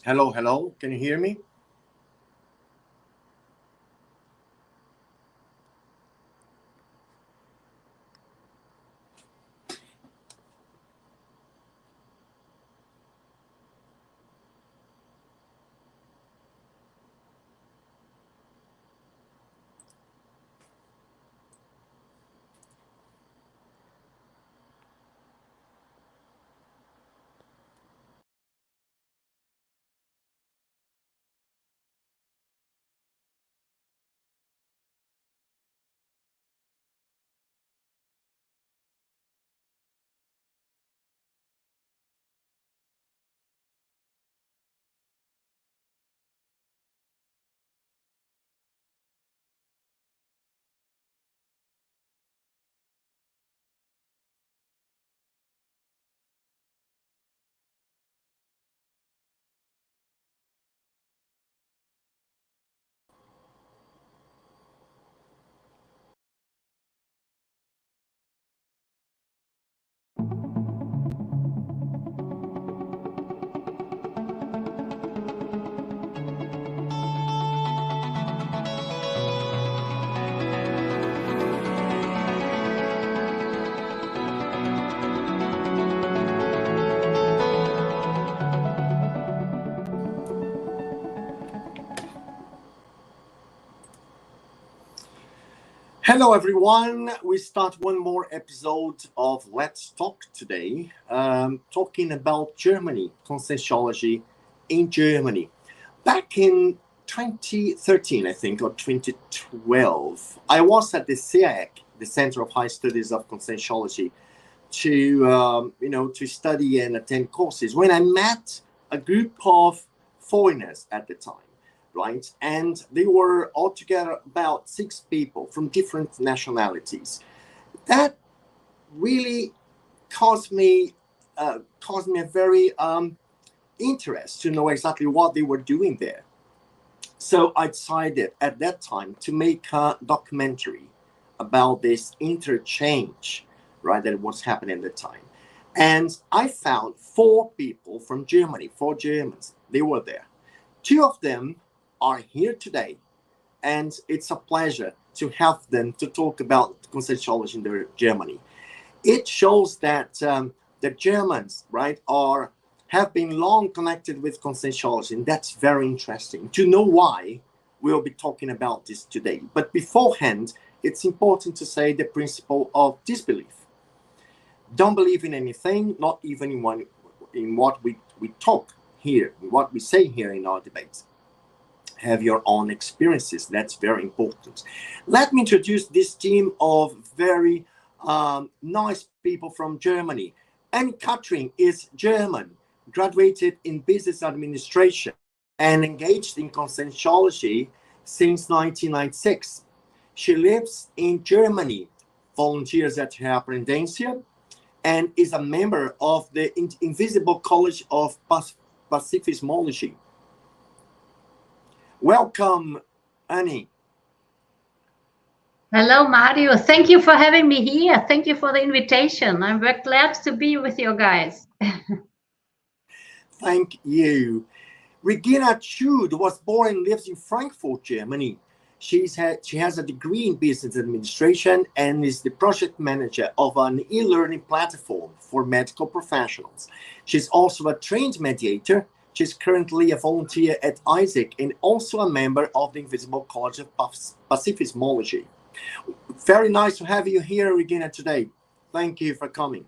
Hello, hello. Can you hear me? Hello, everyone. We start one more episode of Let's Talk today, talking about Germany, Conscientiology in Germany. Back in 2013, I think, or 2012, I was at the CIEC, the Center of High Studies of Conscientiology, to study and attend courses when I met a group of foreigners at the time. Right, and they were altogether about 6 people from different nationalities. That really caused me a very interest to know exactly what they were doing there. So I decided at that time to make a documentary about this interchange, right, that was happening at the time. And I found 4 people from Germany, 4 Germans. They were there. 2 of them are here today, and it's a pleasure to have them to talk about conscientiology in Germany. It shows that the Germans, right, have been long connected with conscientiology, and that's very interesting. To know why, we'll be talking about this today. But beforehand, it's important to say the principle of disbelief. Don't believe in anything, not even in what we talk here, what we say here in our debates. Have your own experiences. That's very important. Let me introduce this team of very nice people from Germany. And Katrin is German, graduated in business administration and engaged in conscientiology since 1996. She lives in Germany, volunteers at her Prudencia, and is a member of the Invisible College of Pacifismology. Welcome, Annie. Hello, Mario. Thank you for having me here. Thank you for the invitation. I'm very glad to be with you guys. Thank you. Regina Chud was born and lives in Frankfurt, Germany. She has a degree in business administration and is the project manager of an e-learning platform for medical professionals. She's also a trained mediator. She's currently a volunteer at ISAC and also a member of the Invisible College of Pacifismology. Very nice to have you here, Regina, today. Thank you for coming.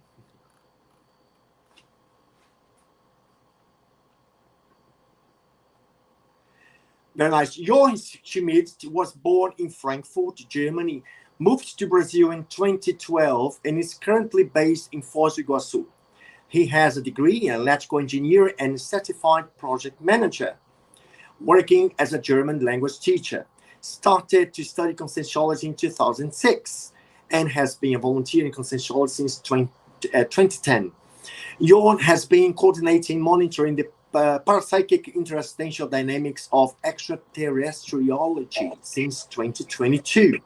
Very nice. Johann Schmidt was born in Frankfurt, Germany, moved to Brazil in 2012, and is currently based in Foz do Iguaçu. He has a degree in electrical engineer and certified project manager, working as a German language teacher. Started to study conscientiology in 2006 and has been a volunteer in conscientiology since 2010. Johan has been coordinating monitoring the parapsychic interstitial dynamics of extraterrestriology since 2022.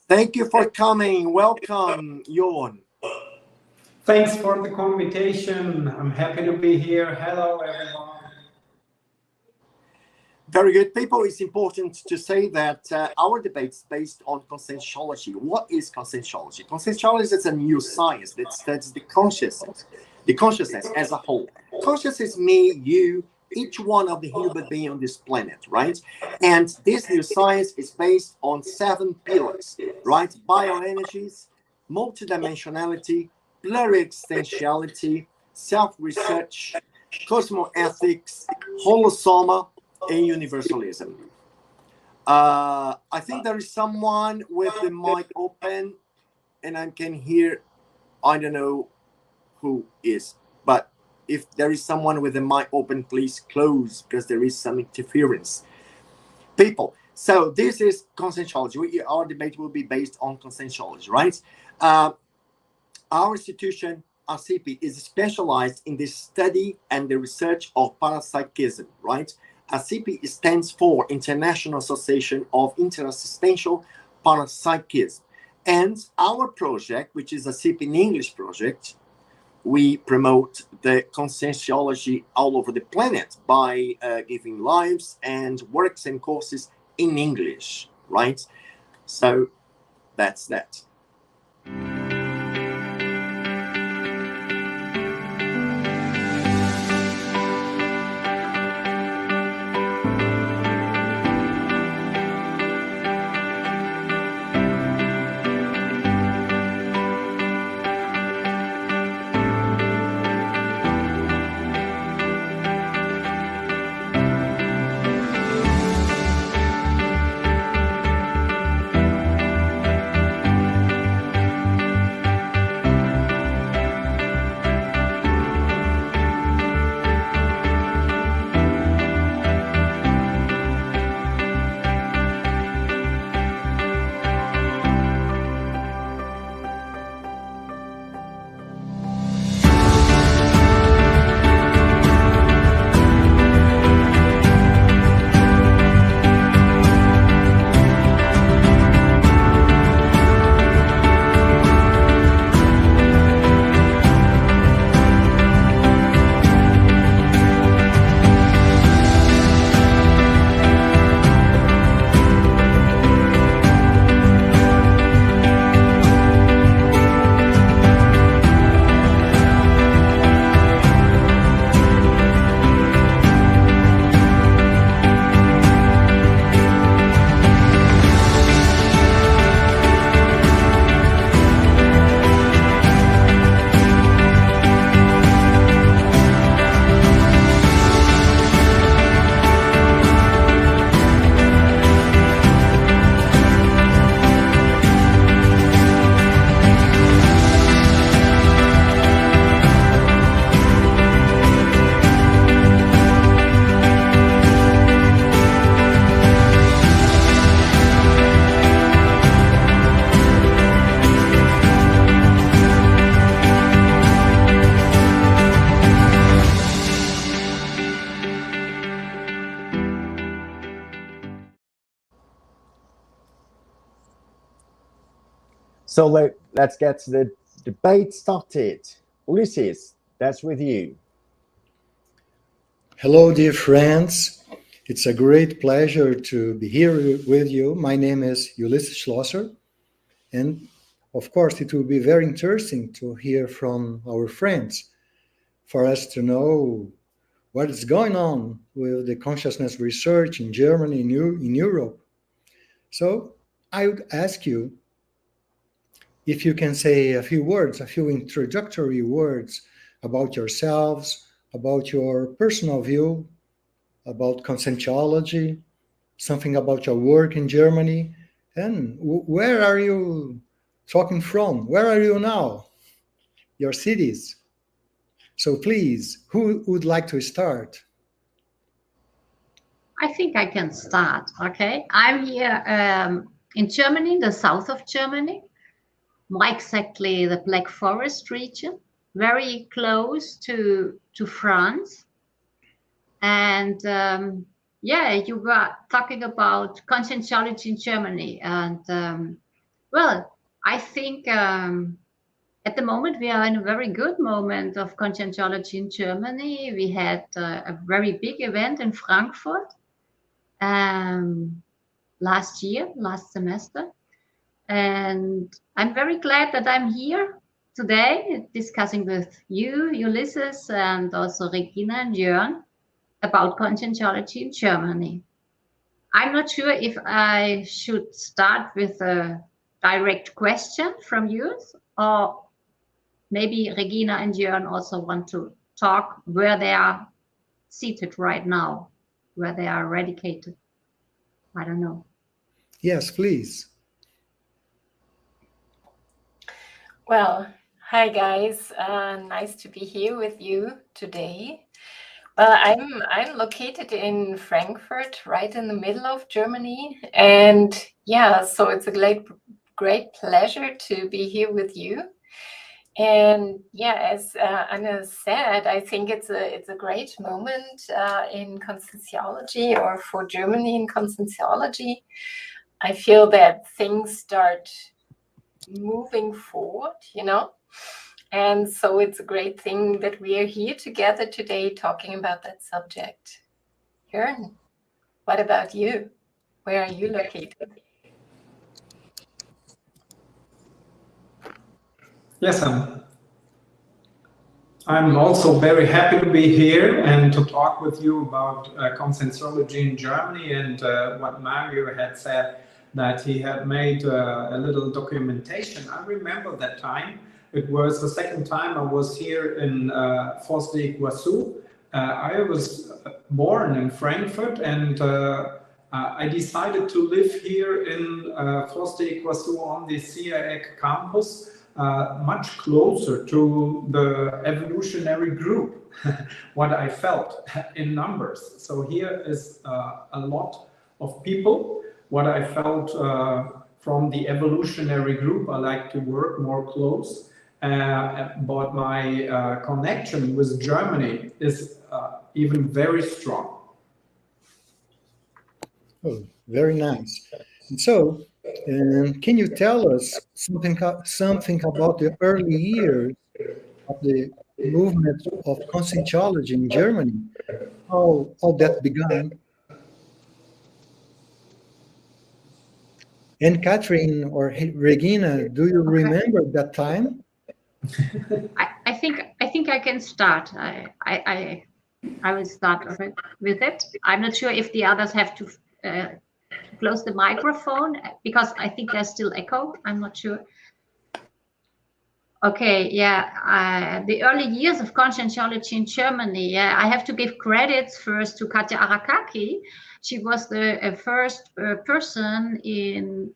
Thank you for coming. Welcome, Johan. Thanks for the invitation. I'm happy to be here. Hello, everyone. Very good, people. It's important to say that our debate is based on conscientiology. What is conscientiology? Conscientiology is a new science that studies the consciousness as a whole. Consciousness, me, you, each one of the human beings on this planet, right? And this new science is based on 7 pillars, right? Bioenergies, multidimensionality, pluriexistentiality, self-research, cosmoethics, holosoma, and universalism. I think there is someone with the mic open, and I can hear, I don't know who is, but if there is someone with the mic open, please close because there is some interference. People, so this is conscientiology. Our debate will be based on conscientiology, right? Our institution, ACP, is specialized in the study and the research of parapsychism, right? ACP stands for International Association of Interassistential Parapsychism. And our project, which is ACP in English project, we promote the conscientiology all over the planet by giving lives and works and courses in English, right? So that's that. So let's get the debate started. Ulysses, that's with you. Hello, dear friends. It's a great pleasure to be here with you. My name is Ulysses Schlosser, and of course, it will be very interesting to hear from our friends for us to know what is going on with the consciousness research in Germany, in Europe. So I would ask you if you can say a few words, a few introductory words about yourselves, about your personal view, about conscientiology, something about your work in Germany, and where are you talking from? Where are you now? Your cities. So please, who would like to start? I think I can start. Okay, I'm here in Germany, the south of Germany, more exactly the Black Forest region, very close to France. And yeah, you were talking about conscientiology in Germany, and well, I think at the moment we are in a very good moment of conscientiology in Germany. We had a very big event in Frankfurt, last semester. And I'm very glad that I'm here today discussing with you, Ulysses, and also Regina and Jörn about conscientiology in Germany. I'm not sure if I should start with a direct question from you, or maybe Regina and Jörn also want to talk where they are seated right now, where they are eradicated. I don't know. Yes, please. Well, hi guys. Nice to be here with you today. Well, I'm located in Frankfurt, right in the middle of Germany, and yeah, so it's a great pleasure to be here with you. And yeah, as Anna said, I think it's a great moment in Conscientiology, or for Germany in Conscientiology. I feel that things start moving forward, you know, and so it's a great thing that we are here together today talking about that subject. Jörn, what about you? Where are you located? Yes, I'm also very happy to be here and to talk with you about conscientiology in Germany, and what Mario had said, that he had made a little documentation. I remember that time. It was the second time I was here in Foz de Iguazu. I was born in Frankfurt, and I decided to live here in Foz de Iguazu on the CIEC campus, much closer to the evolutionary group, what I felt in numbers. So here is a lot of people. What I felt from the evolutionary group, I like to work more close, but my connection with Germany is even very strong. Oh, very nice. And so, can you tell us something about the early years of the movement of Conscientiology in Germany? How that began? And Catherine or Regina, do you remember that time? I think I can start. I will start with it. I'm not sure if the others have to close the microphone, because I think there's still echo. I'm not sure. Okay, yeah, the early years of conscientiology in Germany. Yeah, I have to give credits first to Katja Arakaki. She was the first person in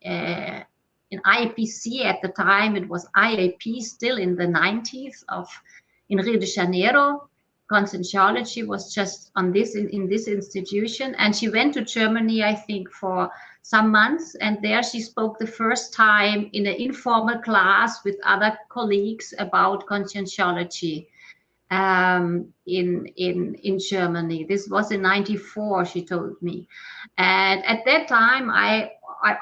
IAPC at the time. It was IAP still in the 90s in Rio de Janeiro. Conscientiology was just on this in this institution, and she went to Germany, I think, for some months, and there she spoke the first time in an informal class with other colleagues about conscientiology in Germany. This was in '94, she told me, and at that time I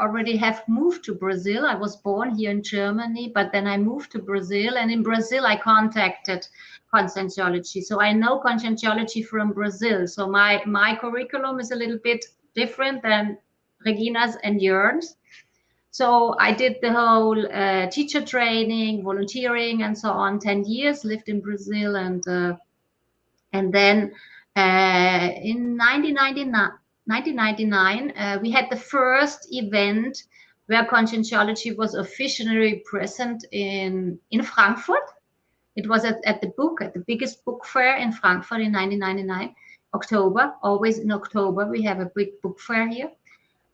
already have moved to Brazil. I was born here in Germany, but then I moved to Brazil, and in Brazil I contacted conscientiology. So I know conscientiology from Brazil. So my curriculum is a little bit different than Regina's and Jörn's. So I did the whole teacher training, volunteering, and so on. 10 years, lived in Brazil, and then in 1999, we had the first event where conscientiology was officially present in Frankfurt. It was at the biggest book fair in Frankfurt in 1999, October. Always in October we have a big book fair here,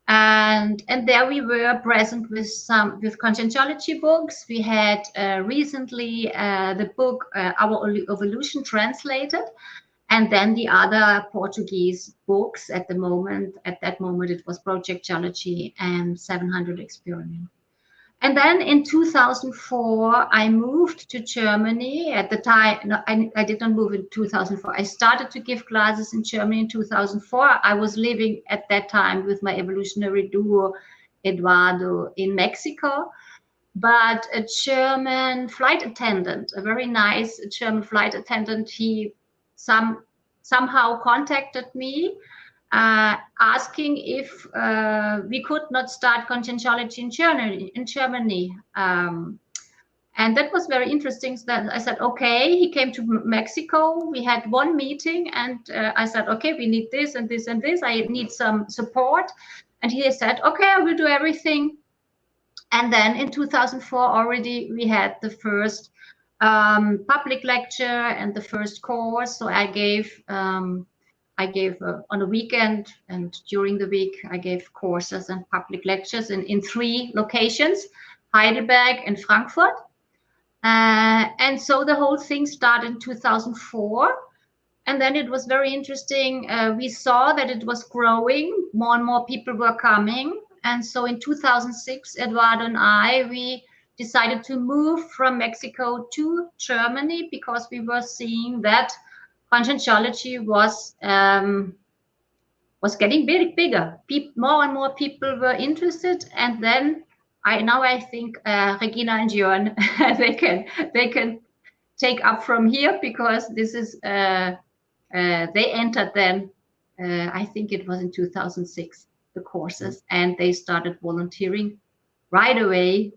and there we were present with conscientiology books. We had recently the book Our Evolution translated, and then the other Portuguese books at that moment it was Projectology and 700 Experiment. And then in 2004, I moved to Germany. At the time, no, I did not move in 2004. I started to give classes in Germany in 2004. I was living at that time with my evolutionary duo, Eduardo, in Mexico. But a German flight attendant, a very nice German flight attendant, he somehow contacted me asking if we could not start Conscientiology in Germany. And that was very interesting. That I said, okay. He came to Mexico. We had one meeting, and I said, okay, we need this and this and this. I need some support. And he said, okay, I will do everything. And then in 2004 already we had the first public lecture and the first course. So I gave on a weekend and during the week I gave courses and public lectures in 3 locations, Heidelberg and Frankfurt. And so the whole thing started in 2004. And then it was very interesting. We saw that it was growing. More and more people were coming. And so in 2006, Eduardo and we decided to move from Mexico to Germany because we were seeing that Conscientiology was getting bigger. More and more people were interested. And then I think Regina and Jörn, they can take up from here, because this is they entered then, I think it was in 2006, the courses, and they started volunteering right away.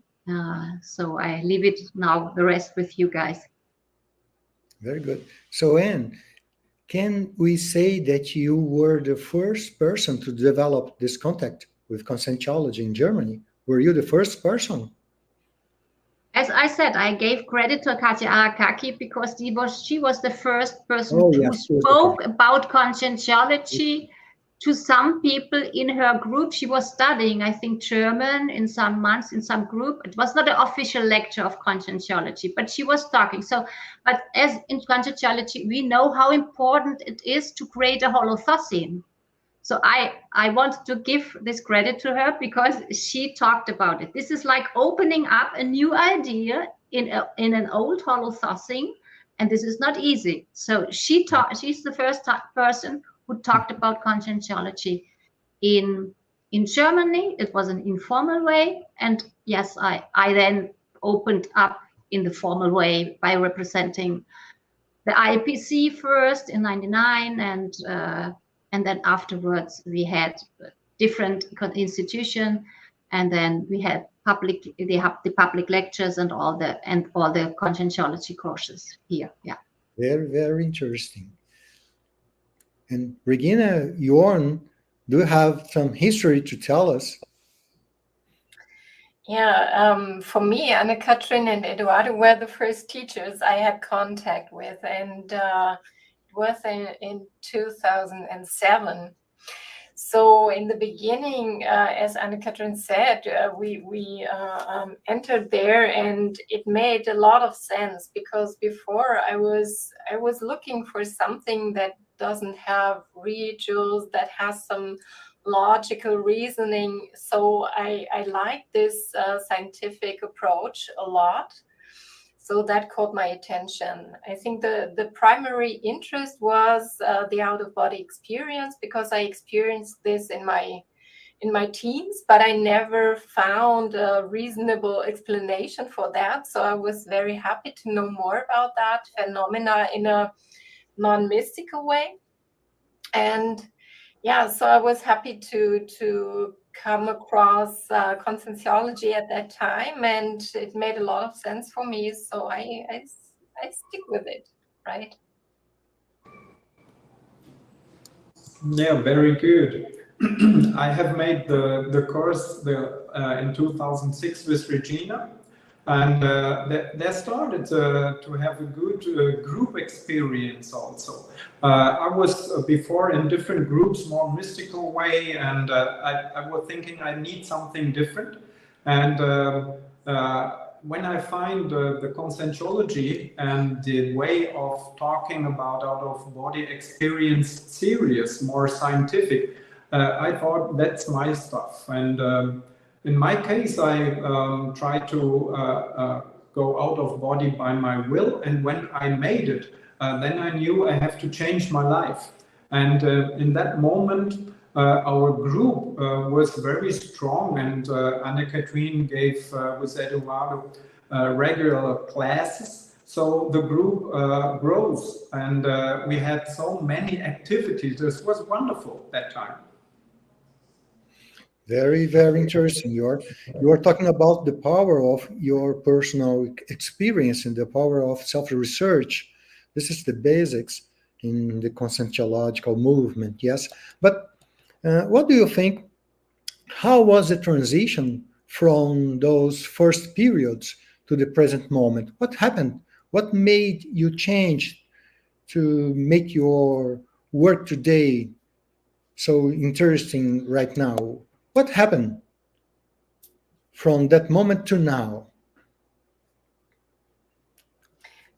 So I leave it now, the rest with you guys. Very good. So Anne, can we say that you were the first person to develop this contact with Conscientiology in Germany? Were you the first person? As I said, I gave credit to Katja Arakaki because she was the first person who spoke about Conscientiology to some people in her group. She was studying, I think, German in some months in some group. It was not an official lecture of Conscientiology, but she was talking. So, but as in Conscientiology, we know how important it is to create a holothosine. So I wanted to give this credit to her because she talked about it. This is like opening up a new idea in an old holothosine, and this is not easy. So she's the first person who talked about Conscientiology in Germany. It was an informal way, and yes, I then opened up in the formal way by representing the IPC first in '99, and then afterwards we had different institutions, and then we had the public lectures and all the Conscientiology courses here. Yeah. Very, very interesting. And Regina, Jörn, do you have some history to tell us? Yeah, for me, Anne-Katrin and Eduardo were the first teachers I had contact with, and it was in 2007. So in the beginning, as Anne-Katrin said, we entered there, and it made a lot of sense because before I was looking for something that doesn't have rituals, that has some logical reasoning. So I like this scientific approach a lot. So that caught my attention. I think the primary interest was the out-of-body experience, because I experienced this in my teens, but I never found a reasonable explanation for that. So I was very happy to know more about that phenomena in a non-mystical way. And yeah, so I was happy to come across Conscientiology at that time, and it made a lot of sense for me. So I stick with it, right? Yeah, very good. I have made the course in 2006 with Regina, and they started to have a good group experience also. I was before in different groups, more mystical way, and I was thinking I need something different. And when I find the Conscientiology and the way of talking about out-of-body experience serious, more scientific, I thought that's my stuff. And in my case, I tried to go out of body by my will, and when I made it, then I knew I have to change my life. And in that moment, our group was very strong, and Anne-Katrin gave with Eduardo regular classes. So the group grows, and we had so many activities. This was wonderful that time. Very, very interesting. You are talking about the power of your personal experience and the power of self-research. This is the basics in the conscientiological movement, yes. But what do you think? How was the transition from those first periods to the present moment? What happened? What made you change to make your work today so interesting right now? What happened from that moment to now?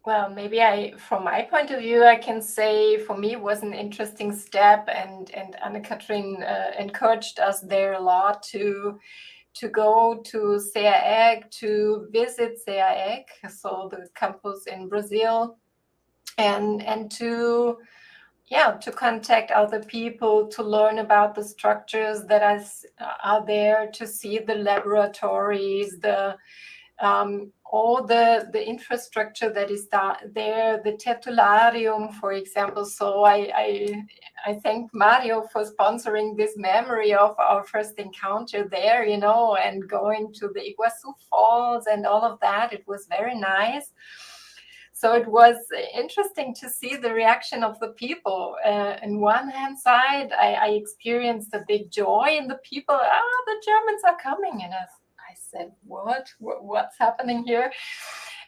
Well, maybe from my point of view, I can say for me it was an interesting step, and Anne-Catherine encouraged us there a lot to go to CAEG, to visit CAEG, so the campus in Brazil, and to contact other people, to learn about the structures that are there, to see the laboratories, all the infrastructure that is there, the tertularium, for example. So I thank Mario for sponsoring this memory of our first encounter there, and going to the Iguazu Falls and all of that. It was very nice. So it was interesting to see the reaction of the people. On one hand side, I experienced a big joy in the people. The Germans are coming, and I said, what's happening here?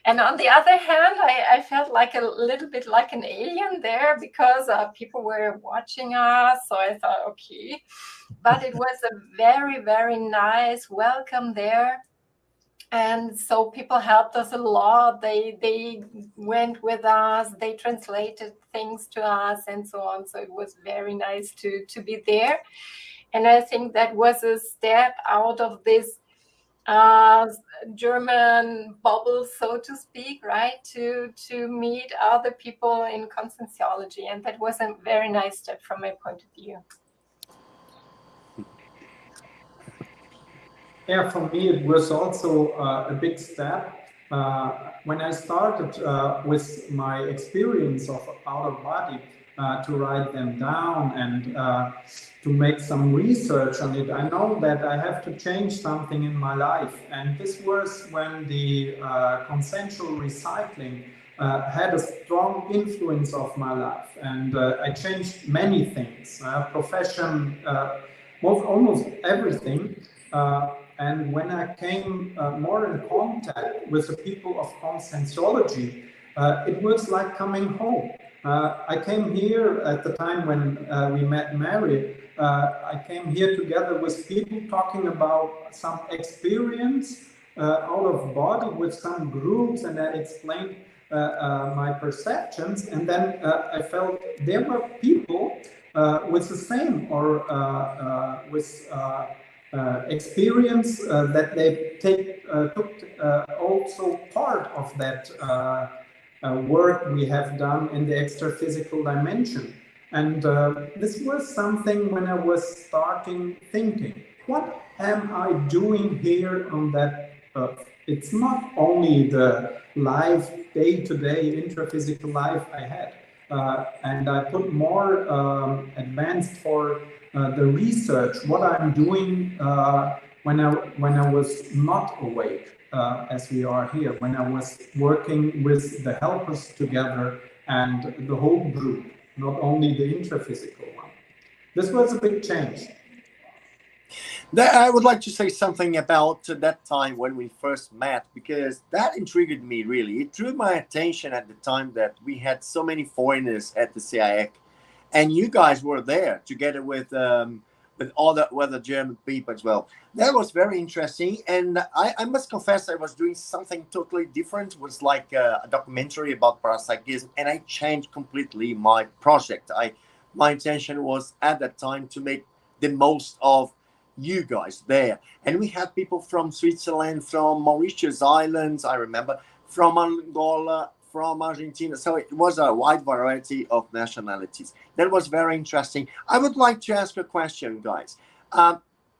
And on the other hand, I felt like a little bit like an alien there, because people were watching us. So I thought, okay. But it was a very, very nice welcome there. And so people helped us a lot. They went with us. They translated things to us and so on. So it was very nice to be there. And I think that was a step out of this German bubble, so to speak, right? To meet other people in Conscientiology. And that was a very nice step from my point of view. Yeah, for me, it was also a big step. When I started with my experience of out of body, to write them down and to make some research on it, I know that I have to change something in my life. And this was when the consensual recycling had a strong influence of my life. And I changed many things, profession, almost everything. And when I came more in contact with the people of Conscientiology, it was like coming home. I came here at the time when we met Mary. I came here together with people talking about some experience out of body with some groups, and I explained my perceptions. And then I felt there were people with the same or with experience that they took also part of that work we have done in the extra-physical dimension. And this was something when I was starting thinking, what am I doing here on that earth? It's not only the life, day-to-day intra-physical life I had. And I put more advanced for the research, what I'm doing when I was not awake, as we are here, when I was working with the helpers together and the whole group, not only the intraphysical one. This was a big change. I would like to say something about that time when we first met, because that intrigued me really. It drew my attention at the time that we had so many foreigners at the CAEG, and you guys were there together with other German people as well. That was very interesting, and I must confess I was doing something totally different. It was like a documentary about parapsychism, and I changed completely my project. My intention was at that time to make the most of you guys there, and we had people from Switzerland, from Mauritius Islands, I remember, from Angola, from Argentina. So it was a wide variety of nationalities. That was very interesting. I would like to ask a question, guys.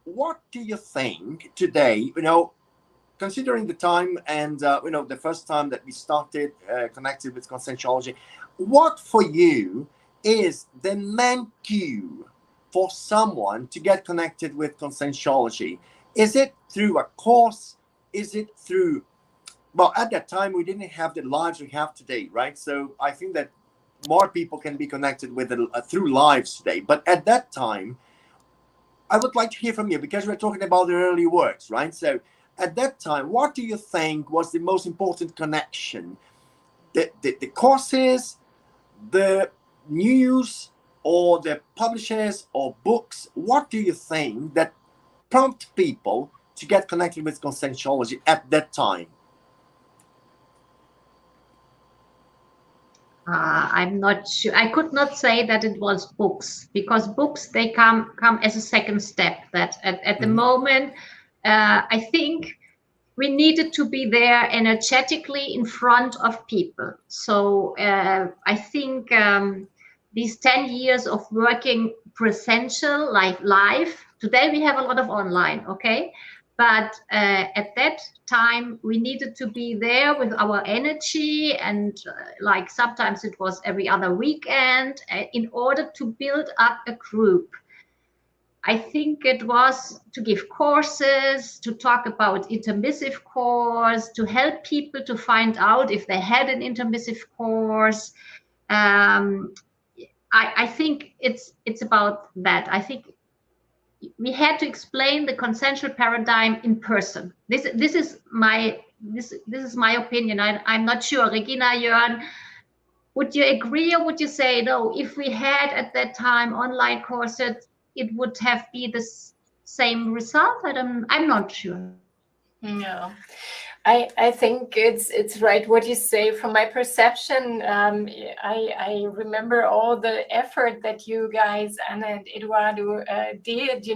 What do you think today, considering the time and the first time that we started connected with Conscientiology, what for you is the main cue for someone to get connected with Conscientiology? Is it through a course? Is it through, well, at that time we didn't have the lives we have today, right? So I think that more people can be connected with it through lives today. But at that time, I would like to hear from you, because we're talking about the early works, right? So at that time, what do you think was the most important connection? The courses, the news, or the publishers or books? What do you think that prompt people to get connected with Conscientiology at that time? I'm not sure. I could not say that it was books, because books, they come as a second step. That at the moment, I think we needed to be there energetically in front of people. So I think these 10 years of working presential, like live, today we have a lot of online, okay? But at that time, we needed to be there with our energy, and like sometimes it was every other weekend, in order to build up a group. I think it was to give courses, to talk about intermissive course, to help people to find out if they had an intermissive course. I think it's about that. I think we had to explain the consensual paradigm in person. This is my opinion. I'm not sure. Regina, Jörn, would you agree, or would you say no? If we had at that time online courses, it would have been the same result? I'm not sure. No, I think it's right what you say. From my perception, I remember all the effort that you guys, Anna and Eduardo, did.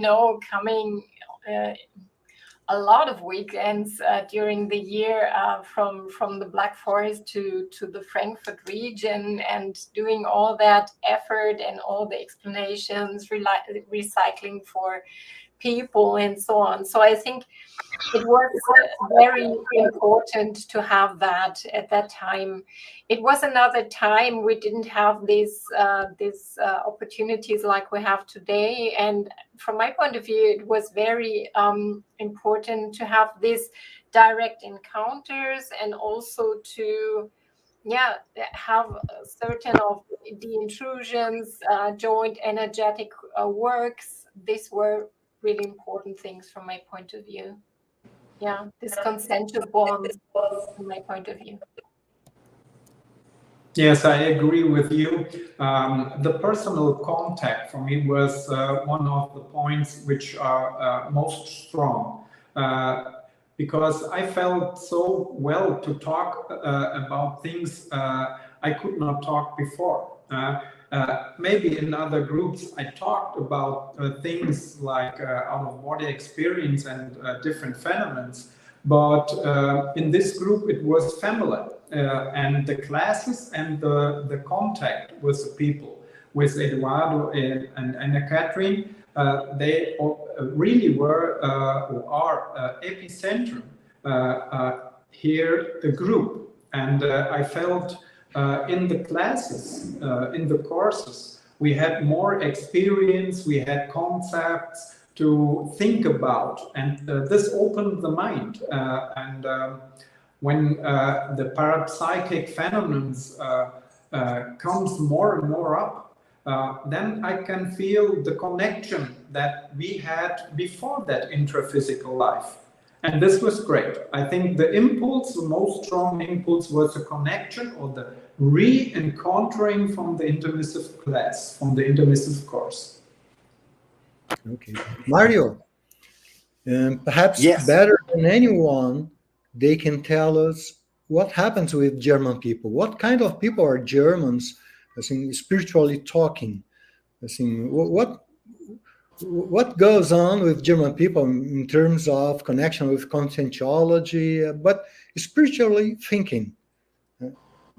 Coming a lot of weekends during the year from the Black Forest to the Frankfurt region, and doing all that effort and all the explanations, recycling for people and so on. So I think it was very important to have that at that time. It was another time. We didn't have these opportunities like we have today. And from my point of view, it was very important to have these direct encounters, and also to have certain of the intrusions, joint energetic works. These were really important things from my point of view. Yeah, this consensual bonds from my point of view. Yes, I agree with you. The personal contact for me was one of the points which are most strong, because I felt so well to talk about things I could not talk before. Maybe in other groups I talked about things like out-of-body experience and different phenomena, but in this group it was family, and the classes and the contact with the people, with Eduardo and Anna-Catherine. They really were or are epicentrum here, the group. And I felt in the classes, in the courses, we had more experience, we had concepts to think about, and this opened the mind. When the parapsychic phenomena comes more and more up, then I can feel the connection that we had before that intraphysical life. And this was great. I think the impulse, the most strong impulse, was the connection or the re-encountering from the intermissive class, from the intermissive course. Okay. Mario, perhaps Yes. better than anyone, they can tell us what happens with German people. What kind of people are Germans, I think, spiritually talking? I think, what goes on with German people in terms of connection with Conscientiology, but spiritually thinking?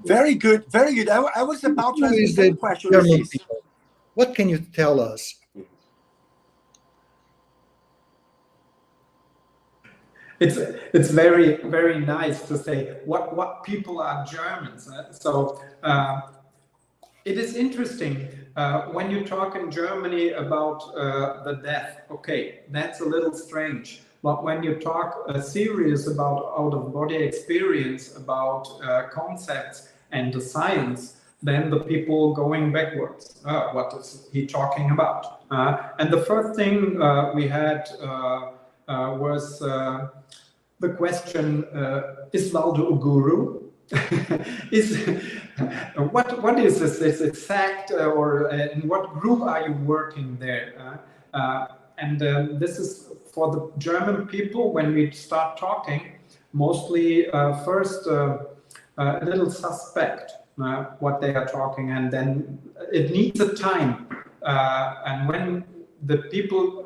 Very good, very good. I was about to ask the same question. German people. What can you tell us? it's very nice to say what people are Germans. It is interesting when you talk in Germany about the death. Okay, that's a little strange. But when you talk serious about out-of-body experience, about concepts and the science, then the people going backwards. What is he talking about? And the first thing we had was the question: is Waldo a guru? What is this? Is it sect or in what group are you working there? And this is for the German people. When we start talking, mostly first a little suspect what they are talking, and then it needs a time. And when the people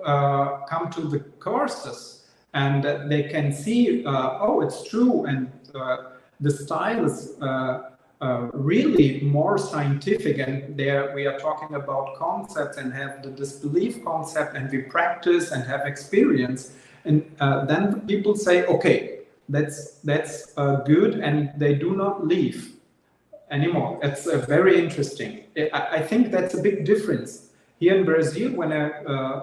come to the courses and they can see, oh, it's true, and the style is really more scientific, and there we are talking about concepts and have the disbelief concept, and we practice and have experience, and then the people say, okay, that's good, and they do not leave anymore. It's very interesting. I think that's a big difference. Here in Brazil, when I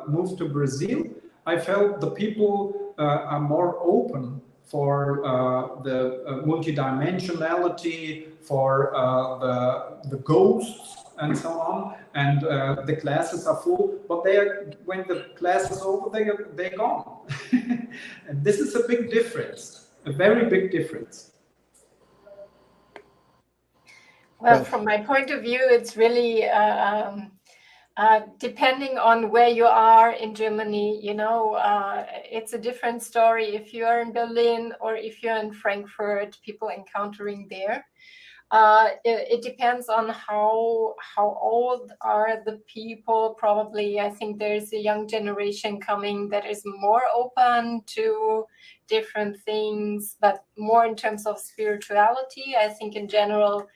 moved to Brazil, I felt the people are more open for the multidimensionality, for the ghosts and so on, and the classes are full, but when the class is over, they're gone. And this is a big difference, a very big difference. Well, from my point of view, it's really depending on where you are in Germany, you know, it's a different story if you are in Berlin or if you're in Frankfurt, people encountering there. It depends on how old are the people. Probably, I think there's a young generation coming that is more open to different things, but more in terms of spirituality. I think in general,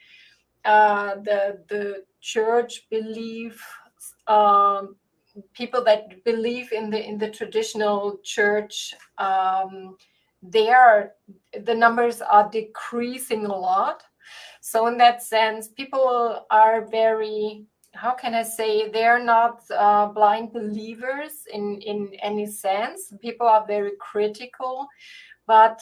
the church belief, people that believe in the traditional church, the numbers are decreasing a lot. So in that sense, people are very, how can I say, they're not blind believers in any sense. People are very critical, but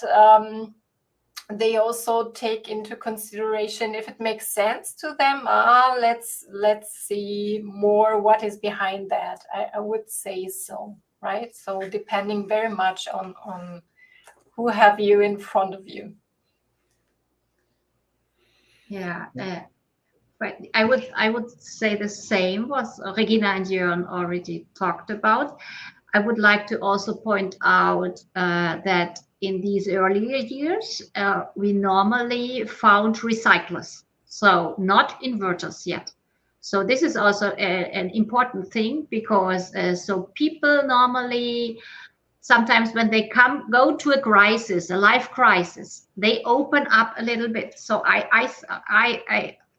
they also take into consideration if it makes sense to them. Let's see more what is behind that. I would say so, right? So depending very much on who have you in front of you. Yeah, but I would say the same what Regina and Jörn already talked about. I would like to also point out that in these earlier years, we normally found recyclers, so not inverters yet. So this is also an important thing, because so people normally, sometimes when they go to a crisis, a life crisis, they open up a little bit. So I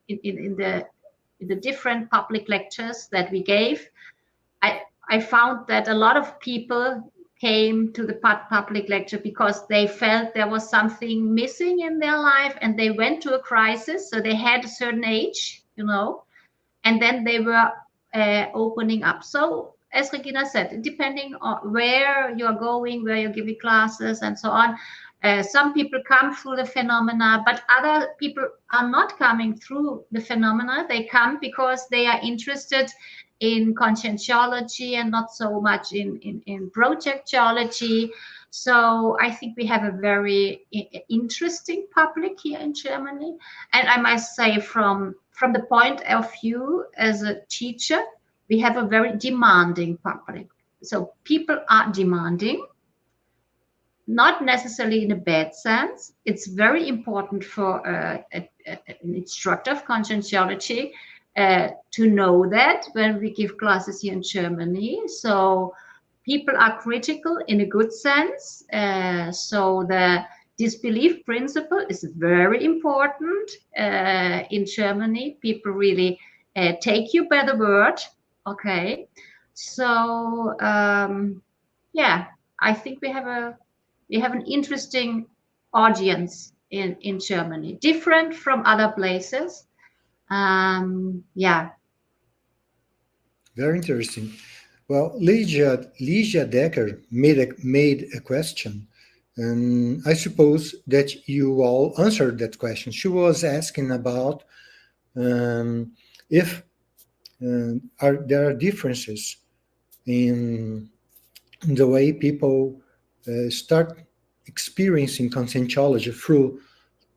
in the different public lectures that we gave, I found that a lot of people came to the public lecture because they felt there was something missing in their life, and they went to a crisis. So they had a certain age, you know, and then they were opening up. So as Regina said, depending on where you're going, where you're giving classes and so on, some people come through the phenomena, but other people are not coming through the phenomena. They come because they are interested in conscientiology and not so much in projectology. So I think we have a very interesting public here in Germany. And I must say, from the point of view as a teacher, we have a very demanding public. So people are demanding, not necessarily in a bad sense. It's very important for an instructor of conscientiology to know that when we give classes here in Germany. So people are critical in a good sense. So the disbelief principle is very important in Germany. People really take you by the word. Okay. So yeah, I think we have a We have an interesting audience in Germany, different from other places. Yeah. Very interesting. Well, Ligia Decker made a question, and I suppose that you all answered that question. She was asking about if there are differences in the way people start experiencing conscientiology through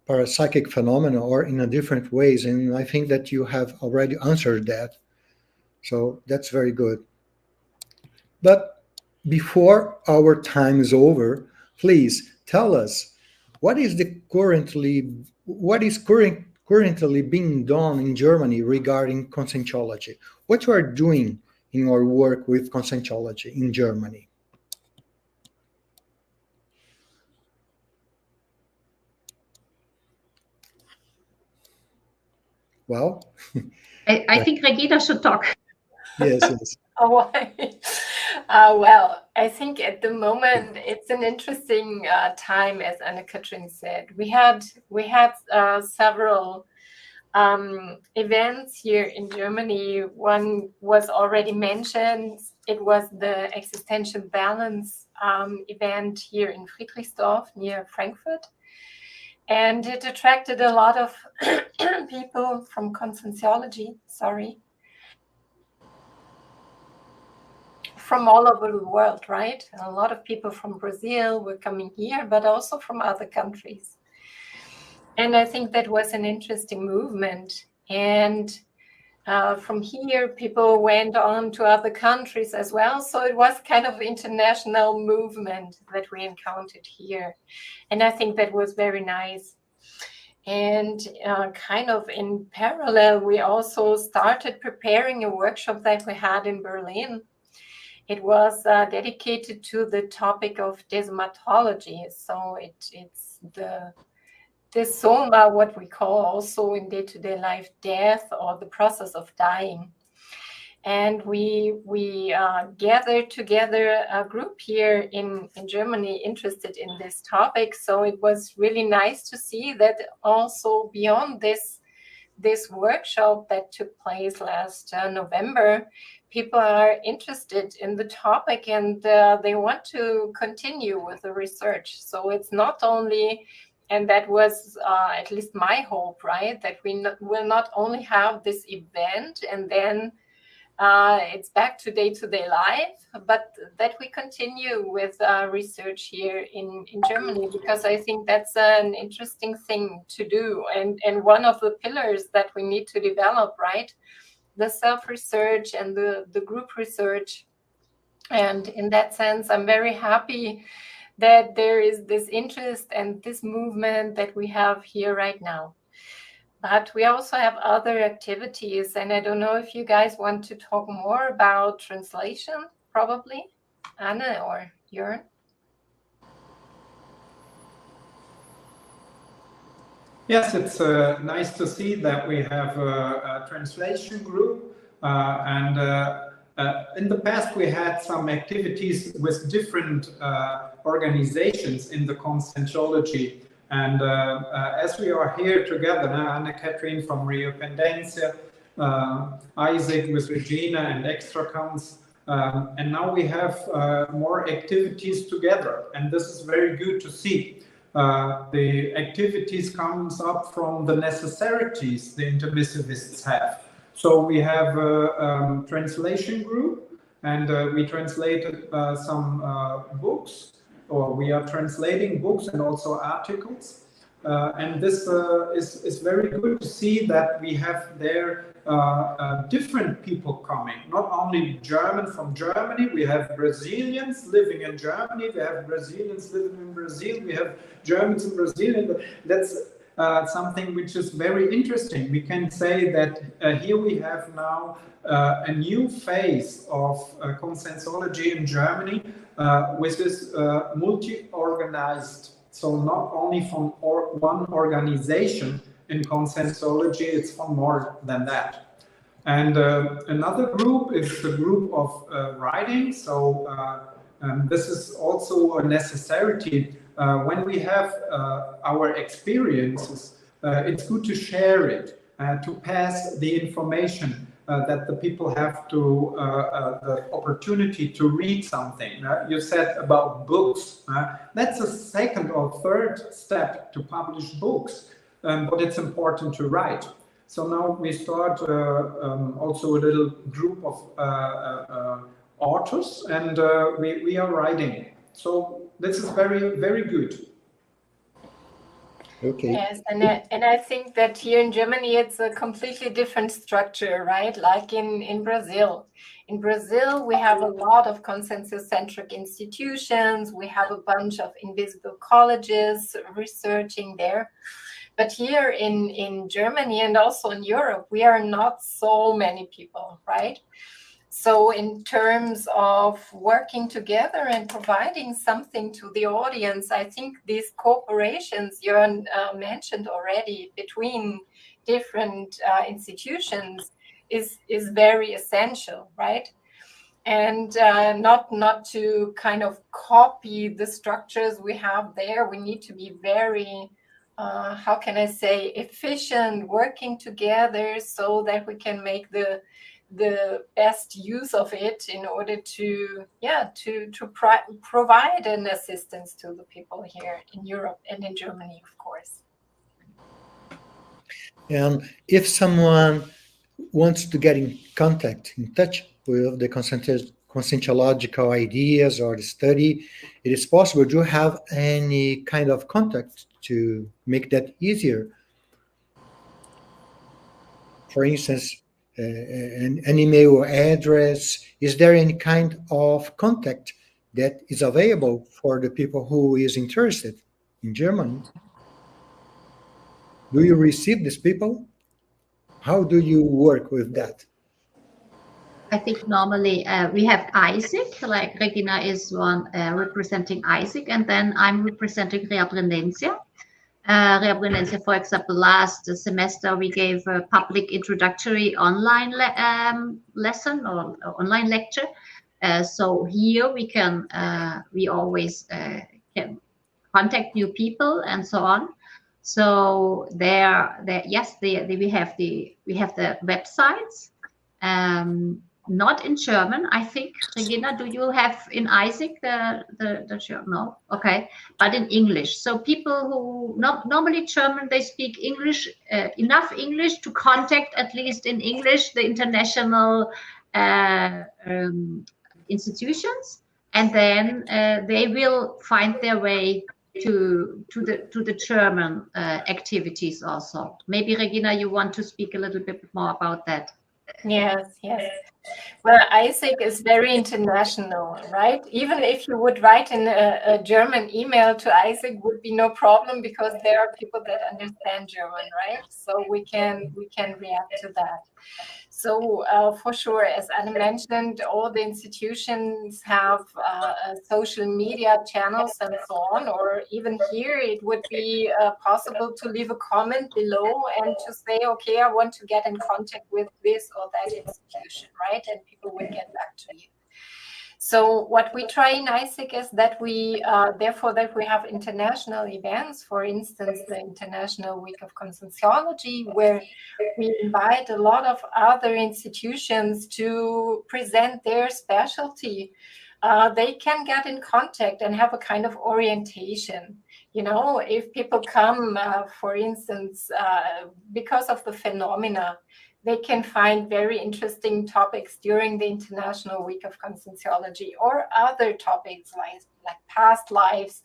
parapsychic phenomena or in a different ways, and I think that you have already answered that. So that's very good. But before our time is over, please tell us what is currently being done in Germany regarding conscientiology. What you are doing in your work with conscientiology in Germany. Well, I think Regina should talk. Yes, yes. Oh, well, I think at the moment it's an interesting time, as Anne-Catherine said. We had several events here in Germany. One was already mentioned. It was the existential balance event here in Friedrichsdorf near Frankfurt. And it attracted a lot of people from Conscientiology, from all over the world, right? A lot of people from Brazil were coming here, but also from other countries. And I think that was an interesting movement. And from here, people went on to other countries as well. So it was kind of international movement that we encountered here. And I think that was very nice. And kind of in parallel, we also started preparing a workshop that we had in Berlin. It was dedicated to the topic of desomatology. So it's the soma, what we call also in day-to-day life death or the process of dying. And we gathered together a group here in Germany interested in this topic. So it was really nice to see that also beyond this workshop that took place last November, people are interested in the topic and they want to continue with the research. So it's not only, and that was at least my hope, right, that we will not only have this event and then it's back to day-to-day life, but that we continue with research here in Germany, because I think that's an interesting thing to do. And one of the pillars that we need to develop, right? The self-research and the group research. And in that sense, I'm very happy that there is this interest and this movement that we have here right now. But we also have other activities, and I don't know if you guys want to talk more about translation, probably, Anne or Jörn. Yes, it's nice to see that we have a translation group, and in the past we had some activities with different organizations in the Conscientiology. And as we are here together, Anne-Catherine from Rio Pendencia, Isaac with Regina and Extra Cons, and now we have more activities together, and this is very good to see. The activities comes up from the necessities the intermissivists have. So we have a translation group, and we translated some books, or we are translating books and also articles. And this is very good to see that we have there different people coming, not only German from Germany, we have Brazilians living in Germany, we have Brazilians living in Brazil, we have Germans in Brazil, and that's something which is very interesting. We can say that here we have now a new phase of Conscientiology in Germany, which is multi-organized. So not only from one organization in Conscientiology, it's from more than that. And another group is the group of writing. So This is also a necessity when we have our experiences. It's good to share it, to pass the information that the people have to the opportunity to read something. You said about books. That's a second or third step to publish books, but it's important to write. So now we start also a little group of authors, and we are writing. So this is very, very good. Okay. Yes, and I think that here in Germany it's a completely different structure, right? Like in Brazil. In Brazil, we have a lot of consensus-centric institutions. We have a bunch of invisible colleges researching there. But here in Germany and also in Europe, we are not so many people, right? So in terms of working together and providing something to the audience, I think these cooperations Jörn mentioned already between different institutions is very essential, right? And not to kind of copy the structures we have there. We need to be very, how can I say, efficient, working together so that we can make the best use of it in order to provide an assistance to the people here in Europe and in Germany, of course. And if someone wants to get in touch with the conscientiological ideas or the study, it is possible to have any kind of contact to make that easier. For instance, an email address. Is there any kind of contact that is available for the people who is interested in Germany? Do you receive these people? How do you work with that? I think normally we have Isaac, like Regina is one representing Isaac, and then I'm representing Reabrendensia. Reabrendensia, for example, last semester we gave a public introductory online lesson or online lecture. So here we can, we always can contact new people and so on. So there, yes, we have the websites. Not in German, I think. Regina, do you have in Isaac the German? No, okay, but in English. So people who not normally German, they speak English, enough English to contact at least in English the international institutions, and then they will find their way to the German activities also. Maybe Regina, you want to speak a little bit more about that? Yes. Well, Isaac is very international, right? Even if you would write in a German email to Isaac, would be no problem because there are people that understand German, right? So we can react to that. So for sure, as Anne mentioned, all the institutions have social media channels and so on, or even here it would be possible to leave a comment below and to say, okay, I want to get in contact with this or that institution, right? And people would get back to you. So what we try in Isaac is that we, therefore, that we have international events, for instance, the International Week of Conscientiology, where we invite a lot of other institutions to present their specialty. They can get in contact and have a kind of orientation. You know, if people come, for instance, because of the phenomena, they can find very interesting topics during the International Week of Conscientiology or other topics like past lives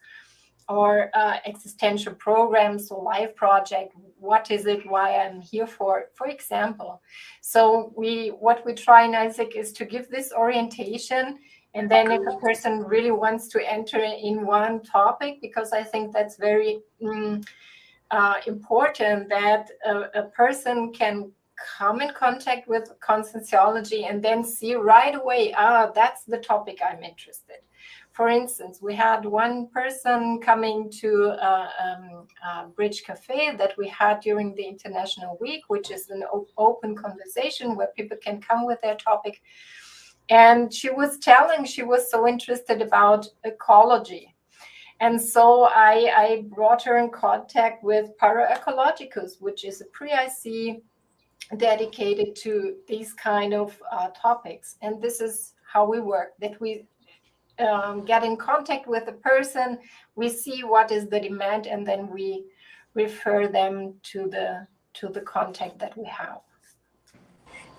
or existential programs or life project. What is it? Why I'm here for example. So what we try in Isaac is to give this orientation. And then if a person really wants to enter in one topic, because I think that's very important that a person can come in contact with conscientiology and then see right away, that's the topic I'm interested. For instance, we had one person coming to a Bridge Cafe that we had during the International Week, which is an open conversation where people can come with their topic. And she was so interested about ecology. And so I brought her in contact with Paraecologicus, which is a pre-IC dedicated to these kind of topics. And this is how we work, that we get in contact with the person, we see what is the demand, and then we refer them to the contact that we have.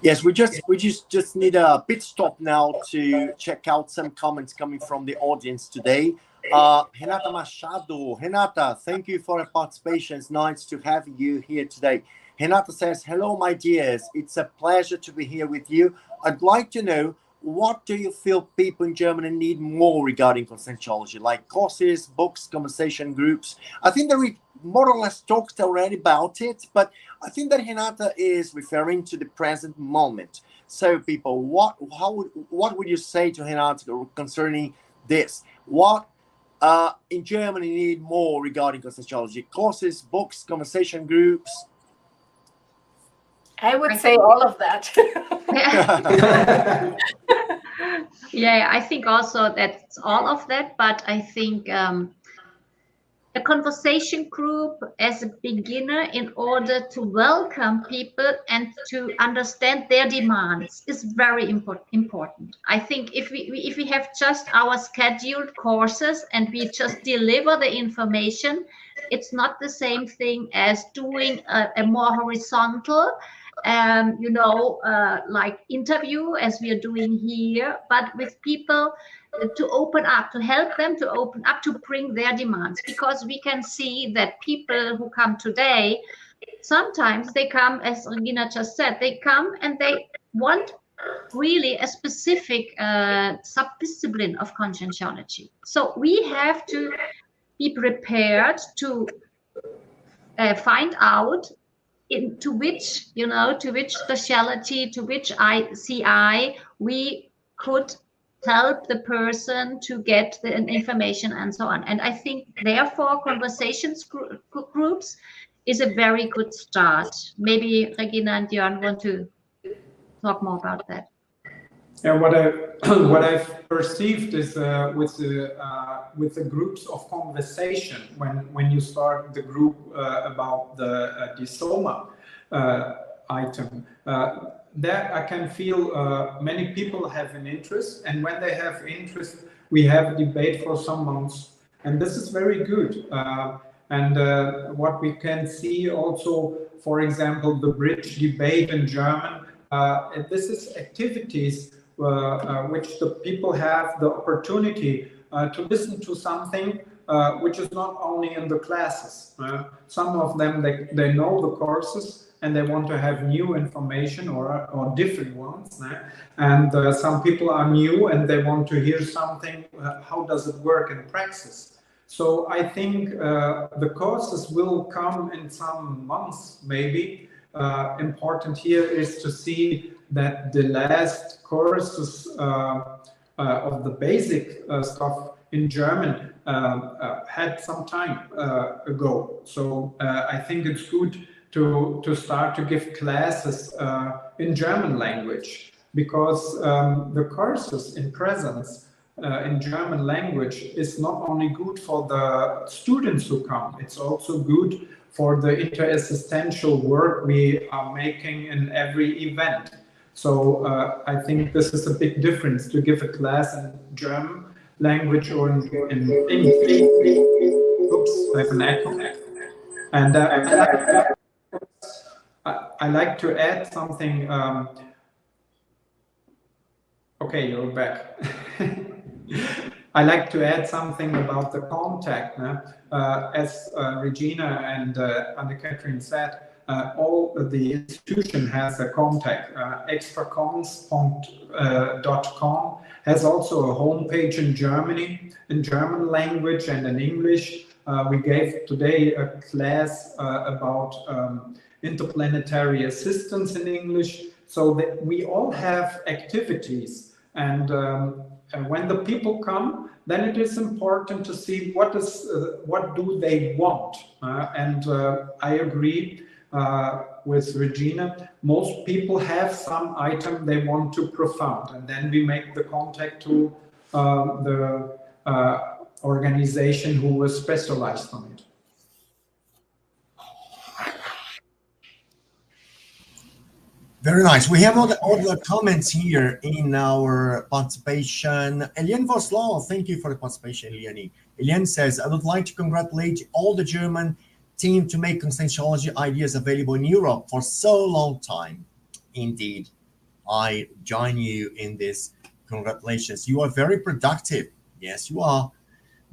Yes, we just need a pit stop now to check out some comments coming from the audience today. Renata Machado, Renata, thank you for your participation. It's nice to have you here today. Renata says, hello, my dears. It's a pleasure to be here with you. I'd like to know, what do you feel people in Germany need more regarding conscientiology, like courses, books, conversation groups? I think that we more or less talked already about it, but I think that Renata is referring to the present moment. So people, what would you say to Renata concerning this? What in Germany need more regarding conscientiology? Courses, books, conversation groups? I would say all of that. Yeah, I think also that's all of that, but I think a conversation group as a beginner in order to welcome people and to understand their demands is very important. I think if we have just our scheduled courses and we just deliver the information, it's not the same thing as doing a more horizontal like interview as we are doing here, but with people to open up, to help them to open up, to bring their demands, because we can see that people who come today, sometimes they come, as Regina just said, they come and they want really a specific sub-discipline of conscientiology. So we have to be prepared to find out to which specialty, to which ICI we could help the person to get the information and so on. And I think therefore conversations groups is a very good start. Maybe Regina and Jörn want to talk more about that. Yeah, what I've perceived is with the groups of conversation, when you start the group about the disoma item, that I can feel many people have an interest, and when they have interest, we have debate for some months, and this is very good. And what we can see also, for example, the bridge debate in German. This is activities which the people have the opportunity to listen to something which is not only in the classes. Some of them, they know the courses and they want to have new information or different ones. And some people are new and they want to hear something, how does it work in praxis? So I think the courses will come in some months, maybe. Important here is to see that the last courses of the basic stuff in German had some time ago. So I think it's good to start to give classes in German language, because the courses in presence in German language is not only good for the students who come, it's also good for the interassistential work we are making in every event. So I think this is a big difference to give a class in German language or in English. Oops, I have an echo. And I like to add something. Okay, you're back. I like to add something about the contact. As Regina and Anne-Catherine said, all the institution has a contact. extracons.com has also a homepage in Germany, in German language and in English. We gave today a class about interplanetary assistance in English, so that we all have activities. And when the people come, then it is important to see what do they want. And I agree with Regina, most people have some item they want to profound, and then we make the contact to the organization who was specialized on it. Very nice. We have all the comments here in our participation. Eliane Voslau, thank you for the participation, Eliane. Eliane says, I would like to congratulate all the German team to make Conscientiology ideas available in Europe for so long time. Indeed, I join you in this. Congratulations. You are very productive. Yes, you are.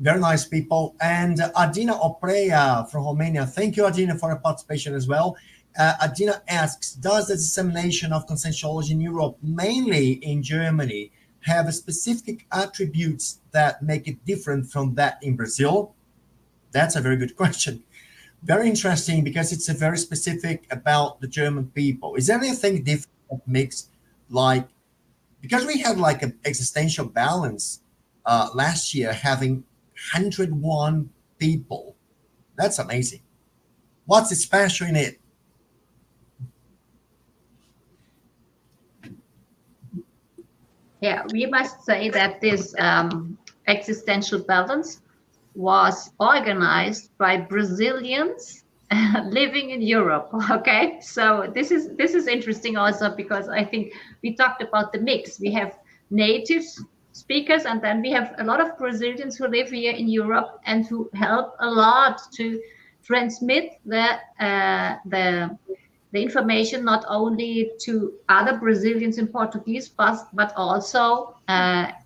Very nice people. And Adina Oprea from Romania. Thank you, Adina, for the participation as well. Adina asks, does the dissemination of Conscientiology in Europe, mainly in Germany, have specific attributes that make it different from that in Brazil? That's a very good question. Very interesting, because it's a very specific about the German people. Is there anything different that makes, like, because we had like an existential balance last year, having 101 people. That's amazing. What's special in it? Yeah, we must say that this existential balance was organized by Brazilians living in Europe. Okay, so this is interesting also, because I think we talked about the mix. We have native speakers, and then we have a lot of Brazilians who live here in Europe and who help a lot to transmit the information not only to other Brazilians in Portuguese, but also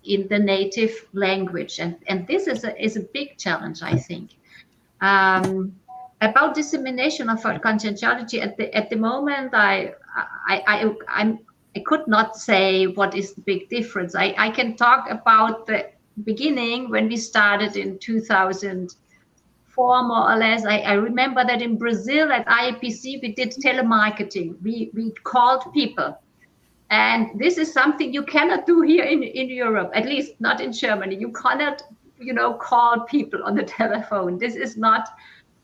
in the native language. And this is a big challenge, I think. About dissemination of conscientiology at the moment, I could not say what is the big difference. I can talk about the beginning when we started in 2004, more or less. I remember that in Brazil at IAPC we did telemarketing. We called people, and this is something you cannot do here in Europe, at least not in Germany. You cannot, call people on the telephone.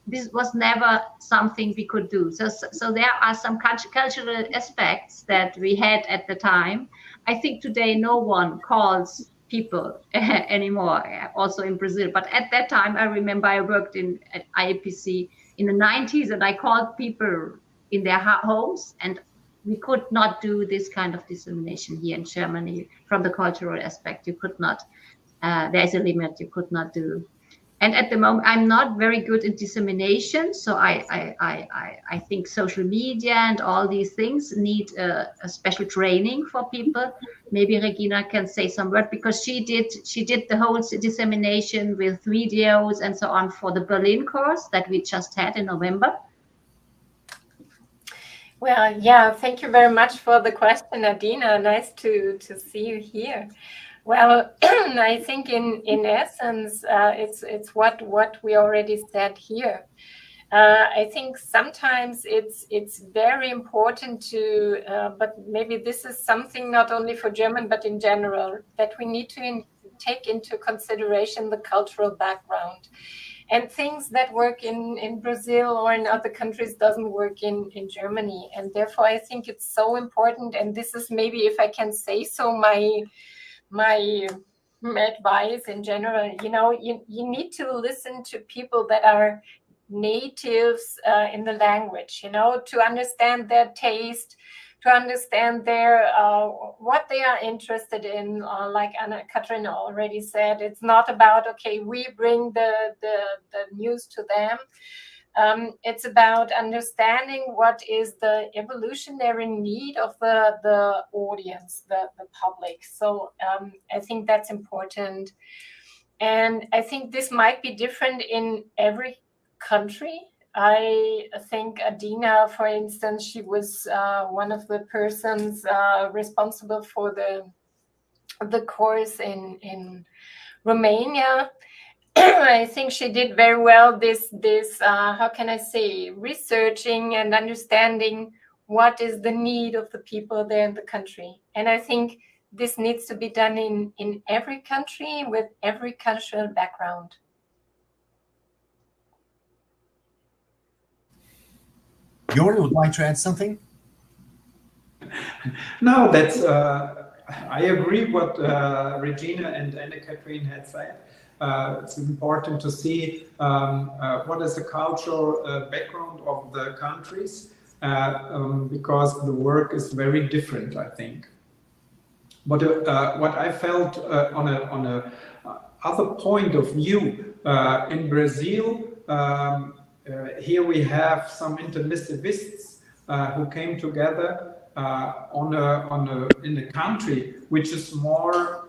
This was never something we could do. So there are some cultural aspects that we had at the time. I think today no one calls people anymore, also in Brazil. But at that time, I remember I worked at IAPC in the 90s, and I called people in their homes, and we could not do this kind of dissemination here in Germany from the cultural aspect. You could not. There is a limit. You could not do. And at the moment, I'm not very good in dissemination. So I think social media and all these things need a special training for people. Maybe Regina can say some word, because she did the whole dissemination with videos and so on for the Berlin course that we just had in November. Well, yeah, thank you very much for the question, Adina. Nice to see you here. Well, I think in essence, it's what we already said here. I think sometimes it's very important to, but maybe this is something not only for German, but in general, that we need to take into consideration the cultural background. And things that work in Brazil or in other countries doesn't work in Germany. And therefore, I think it's so important. And this is maybe, if I can say so, my advice in general, you need to listen to people that are natives in the language, to understand their taste, to understand their what they are interested in. Like Anna-Katrin already said, it's not about, okay, we bring the news to them. It's about understanding what is the evolutionary need of the audience, the public. So I think that's important. And I think this might be different in every country. I think Adina, for instance, she was one of the persons responsible for the course in Romania. I think she did very well this how can I say, researching and understanding what is the need of the people there in the country. And I think this needs to be done in every country with every cultural background. Jordan would like to add something? No, that's I agree what Regina and Anne-Catherine had said. It's important to see what is the cultural background of the countries, because the work is very different, I think. What I felt on a other point of view in Brazil, here we have some intermissivists who came together in a country which is more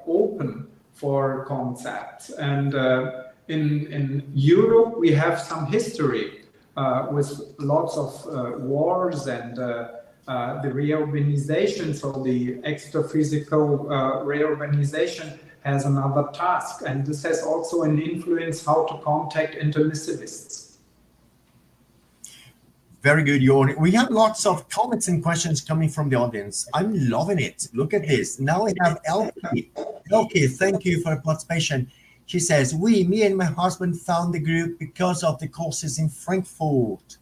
open for concepts. And in Europe, we have some history with lots of wars and the reorganization. So the extra-physical reorganization has another task. And this has also an influence how to contact intermissivists. Very good, Jordan. We have lots of comments and questions coming from the audience. I'm loving it. Look at this. Now we have Elke. Elke, thank you for your participation. She says, me and my husband found the group because of the courses in Frankfurt.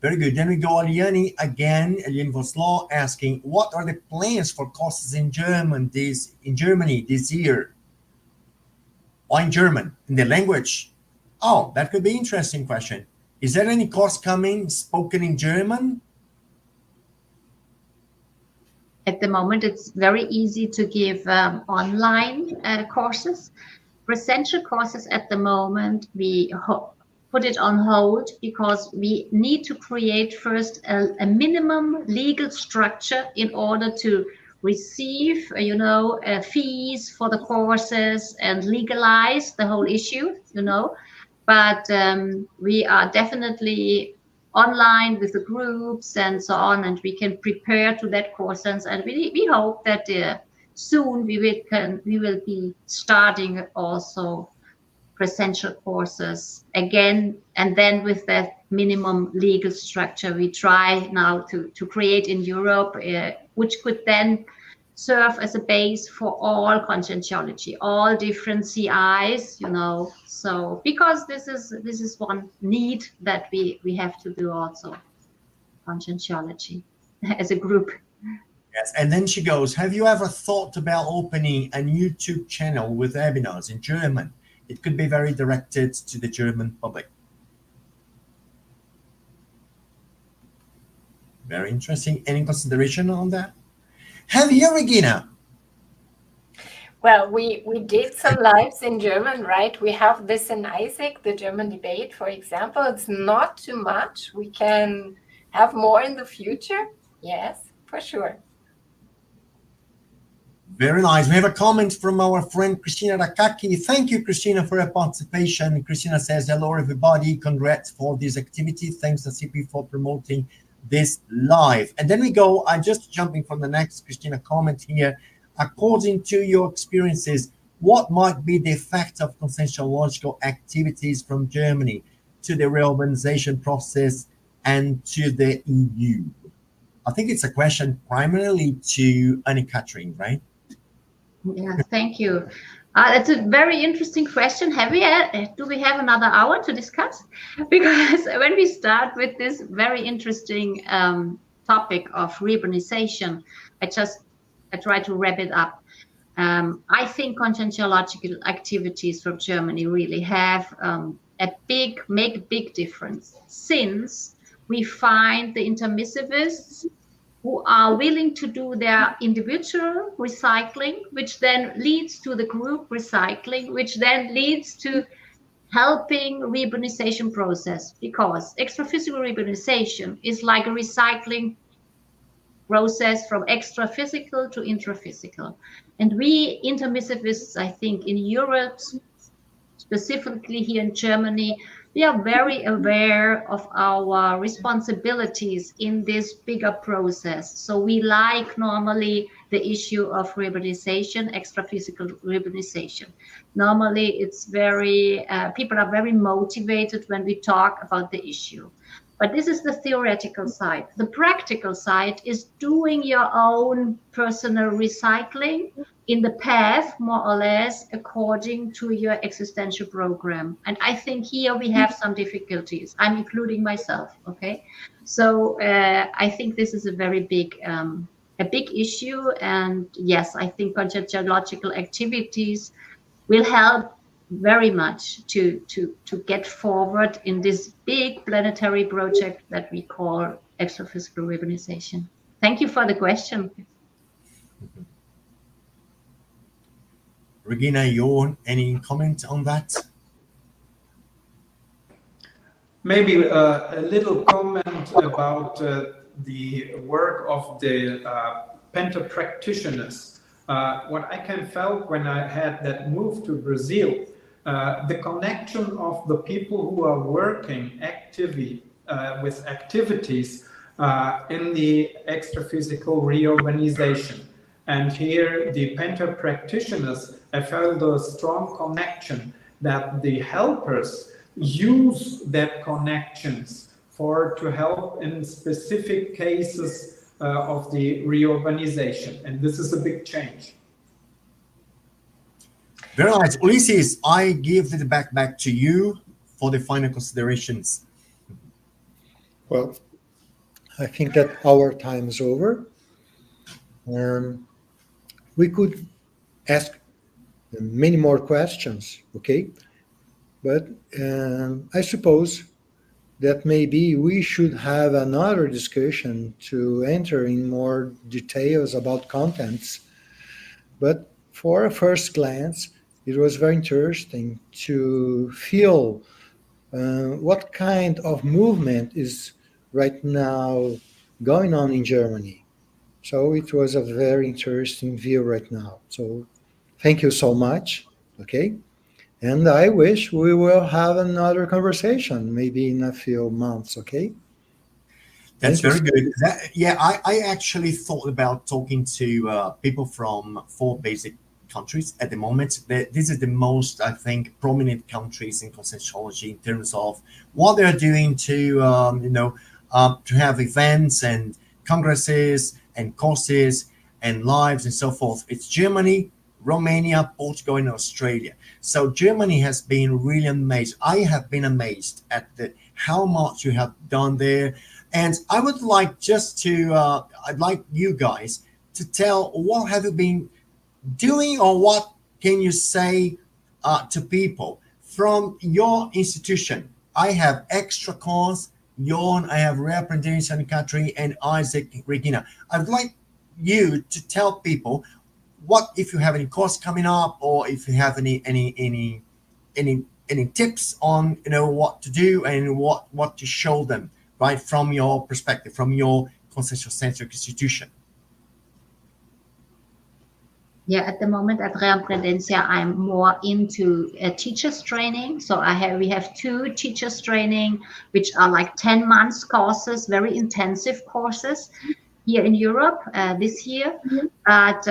Very good. Then we go Eliane again, Eliane Voslaw, asking, what are the plans for courses in Germany this year? Or in German, in the language? Oh, that could be an interesting question. Is there any course coming spoken in German? At the moment, it's very easy to give online courses. Presential courses at the moment, we put it on hold because we need to create first a minimum legal structure in order to receive, fees for the courses and legalize the whole issue, But we are definitely online with the groups and so on, and we can prepare to that course. And we hope that soon we will be starting also presential courses again, and then with that minimum legal structure we try now to create in Europe, which could then serve as a base for all conscientiology, all different CIs, So because this is one need that we have to do also, conscientiology as a group. Yes, and then she goes, have you ever thought about opening a YouTube channel with webinars in German? It could be very directed to the German public. Very interesting. Any consideration on that? Have you, Regina? Well, we did some lives in German, right? We have this in Isaac, the German debate, for example. It's not too much. We can have more in the future. Yes, for sure. Very nice. We have a comment from our friend Christina Rakaki. Thank you, Christina, for your participation. Christina says, hello, everybody. Congrats for this activity. Thanks to CP for promoting this live. And then we go, I'm just jumping from the next Christina comment here. According to your experiences, what might be the effect of conscientiological activities from Germany to the reorganization process and to the EU? I think it's a question primarily to Anne-Catherine, right? Yeah, thank you. That's a very interesting question. Do we have another hour to discuss? Because when we start with this very interesting topic of reurbanization, I try to wrap it up. I think conscientiological activities from Germany really have make a big difference, since we find the intermissivists who are willing to do their individual recycling, which then leads to the group recycling, which then leads to helping reurbanization process, because extra-physical reurbanization is like a recycling process from extra-physical to intra-physical. And we intermissivists, I think, in Europe, specifically here in Germany, we are very aware of our responsibilities in this bigger process. So we like normally the issue of reurbanization, extra-physical reurbanization. Normally it's very, people are very motivated when we talk about the issue. But this is the theoretical side. The practical side is doing your own personal recycling in the path, more or less, according to your existential program. And I think here we have some difficulties. I'm including myself, okay? So I think this is a very big issue. And yes, I think conscientiological activities will help very much to get forward in this big planetary project that we call extraphysical reorganization. Thank you for the question. Regina, any comment on that? Maybe a little comment about the work of the Penta practitioners. What I can felt when I had that move to Brazil, the connection of the people who are working actively with activities in the extraphysical reorganization. And here the Penta practitioners, I felt a strong connection that the helpers use that connections to help in specific cases of the reorganization. And this is a big change. Very nice. Ulysses, I give it back to you for the final considerations. Well, I think that our time is over. We could ask many more questions, okay? But I suppose that maybe we should have another discussion to enter in more details about contents. But for a first glance, it was very interesting to feel what kind of movement is right now going on in Germany. So it was a very interesting view right now. So thank you so much, okay? And I wish we will have another conversation, maybe in a few months, okay? That's very good. I actually thought about talking to people from 4 basic countries at the moment. This is the most, I think, prominent countries in Conscientiology in terms of what they're doing to have events and congresses and courses and lives and so forth. It's Germany, Romania, Portugal, and Australia. So Germany has been really amazed. I have been amazed at how much you have done there. And I would like I'd like you guys to tell what have you been doing, or what can you say to people from your institution. I have extra course, Jorn, I have representation in the country, and Isaac, Regina. I would like you to tell people what, if you have any course coming up, or if you have any tips on what to do and what to show them, right, from your perspective, from your conscientiocentric institution. Yeah, at the moment at Rea Prudentia, I'm more into teachers training. So we have 2 teachers training, which are like 10 months courses, very intensive courses here in Europe this year. But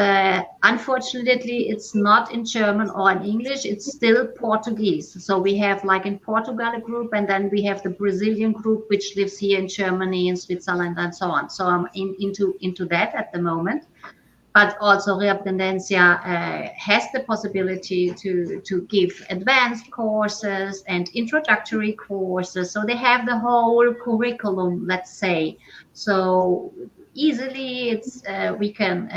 unfortunately, it's not in German or in English. It's still Portuguese. So we have, like, in Portugal a group, and then we have the Brazilian group, which lives here in Germany, in Switzerland, and so on. So I'm into that at the moment. But also Rea Prudentia has the possibility to give advanced courses and introductory courses. So they have the whole curriculum, let's say. So easily we can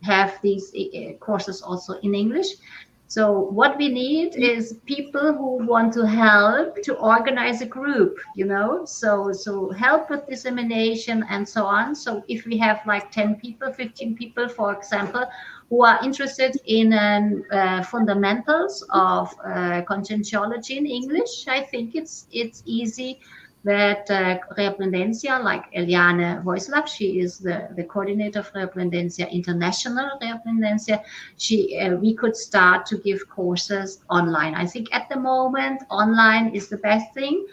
have these courses also in English. So what we need is people who want to help to organize a group, so help with dissemination and so on. So if we have like 10 people, 15 people, for example, who are interested in fundamentals of conscientiology in English, I think it's easy that Rea Prudentia, like Eliane Voislav, she is the coordinator of Rea Prudentia, International Rea Prudentia, we could start to give courses online. I think at the moment, online is the best thing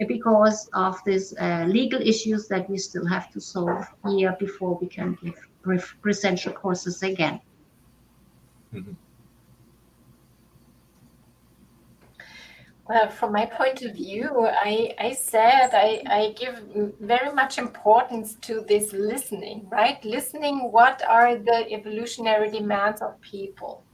because of these legal issues that we still have to solve here before we can give presential courses again. Mm-hmm. From my point of view, I said I give very much importance to this listening, right? Listening, what are the evolutionary demands of people?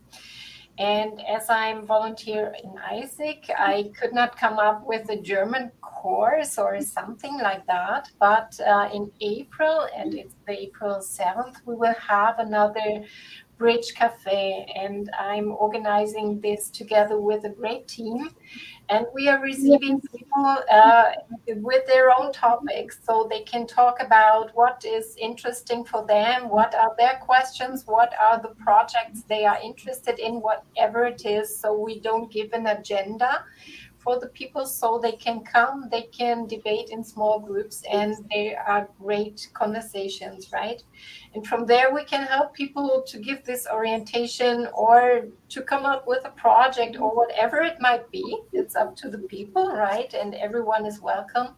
And as I'm volunteer in ISIC, I could not come up with a German course or something like that. But in April, and it's the April 7th, we will have another Bridge Cafe. And I'm organizing this together with a great team. And we are receiving people with their own topics, so they can talk about what is interesting for them, what are their questions, what are the projects they are interested in, whatever it is. So we don't give an agenda for the people, so they can come, they can debate in small groups, and they are great conversations, right? And from there, we can help people to give this orientation or to come up with a project or whatever it might be. It's up to the people, right? And everyone is welcome.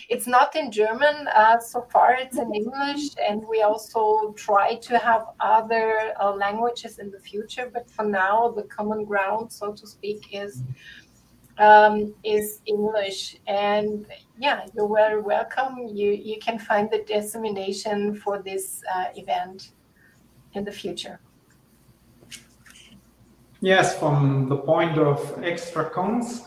It's not in German so far, it's in English, and we also try to have other languages in the future. But for now, the common ground, so to speak, is English. And yeah, you're very welcome. You can find the dissemination for this event in the future. Yes, from the point of extra cons,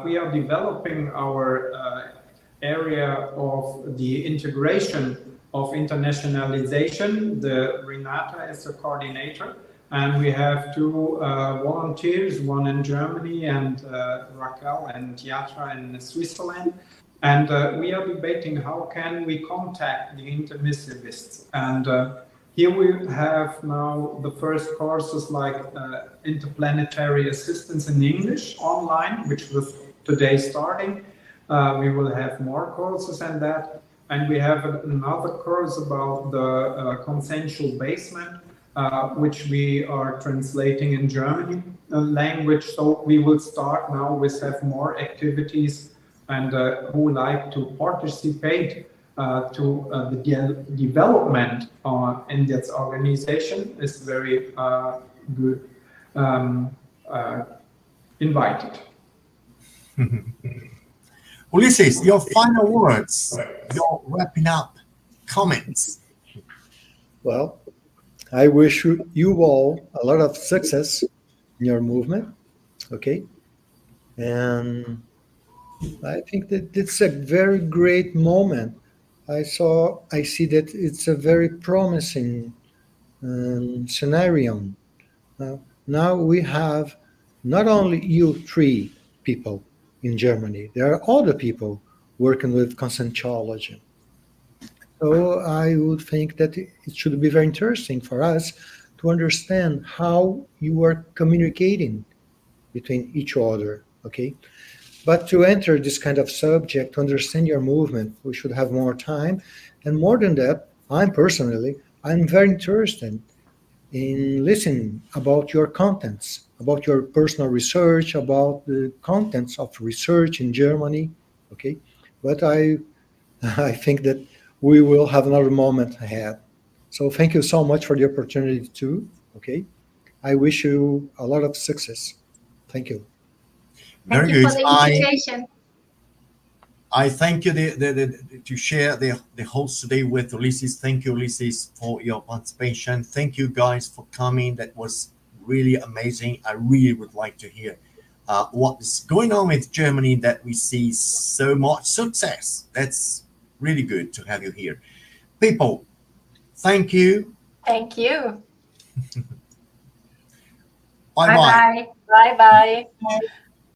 we are developing our area of the integration of internationalization. The Renata is the coordinator, and we have two volunteers, one in Germany and Raquel and Yatra in Switzerland. And we are debating how can we contact the intermissivists. And here we have now the first courses like interplanetary assistance in English online, which was today starting. We will have more courses on that. And we have another course about the consensual basement, which we are translating in German language. So we will start now with have more activities, and who like to participate to the development in this organization is very good invited. Ulysses, your final words, your wrapping up comments. Well, I wish you all a lot of success in your movement, okay? And I think that it's a very great moment. I see that it's a very promising scenario. Now we have not only you three people in Germany, there are other people working with Conscientiology. So I would think that it should be very interesting for us to understand how you are communicating between each other, okay? But to enter this kind of subject, to understand your movement, we should have more time. And more than that, I'm very interested in listening about your contents, about your personal research, about the contents of research in Germany, okay? But I think that we will have another moment ahead. So thank you so much for the opportunity too, okay? I wish you a lot of success. Thank you. Thank you for the invitation. I thank you to share the host today with Ulysses. Thank you, Ulysses, for your participation. Thank you guys for coming. That was really amazing. I really would like to hear what is going on with Germany, that we see so much success. That's really good to have you here. People, thank you. Thank you. Bye-bye. Bye-bye. Bye-bye.